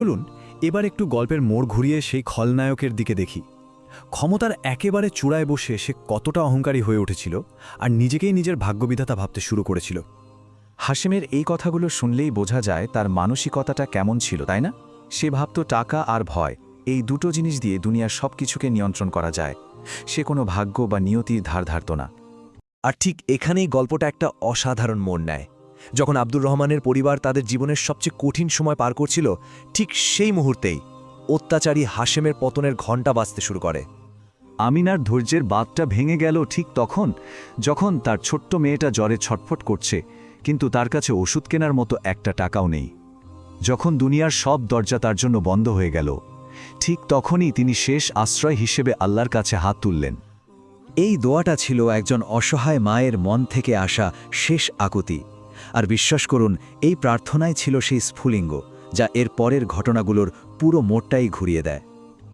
চলুন এবার একটু গল্পের মোড় ঘুরিয়ে সেই খলনায়কের দিকে দেখি। ক্ষমতার একেবারে চূড়ায় বসে সে কতটা অহংকারী হয়ে উঠেছিল আর নিজেকেই নিজের ভাগ্যবিধাতা ভাবতে শুরু করেছিল। হাশেমের এই কথাগুলো শুনলেই বোঝা যায় তার মানসিকতাটা কেমন ছিল, তাই না? সে ভাবত টাকা আর ভয়, এই দুটো জিনিস দিয়ে দুনিয়ার সব কিছুকে নিয়ন্ত্রণ করা যায়। সে কোনো ভাগ্য বা নিয়তির ধার ধারত না। আর ঠিক এখানেই গল্পটা একটা অসাধারণ মোড় নেয়। যখন আব্দুর রহমানের পরিবার তাদের জীবনের সবচেয়ে কঠিন সময় পার করছিল, ঠিক সেই মুহূর্তেই অত্যাচারী হাশেমের পতনের ঘণ্টা বাজতে শুরু করে। আমিনার ধৈর্যের বাঁধটা ভেঙে গেল ঠিক তখন, যখন তার ছোট্ট মেয়েটা জ্বরে ছটফট করছে, কিন্তু তার কাছে ওষুধ কেনার মতো একটা টাকাও নেই। যখন দুনিয়ার সব দরজা তার জন্য বন্ধ হয়ে গেল, ঠিক তখনই তিনি শেষ আশ্রয় হিসেবে আল্লাহর কাছে হাত তুললেন। এই দোয়াটা ছিল একজন অসহায় মায়ের মন থেকে আসা শেষ আকুতি। আর বিশ্বাস করুন, এই প্রার্থনাই ছিল সেই স্ফুলিঙ্গ যা এর পরের ঘটনাগুলোর পুরো মোড়টাই ঘুরিয়ে দেয়।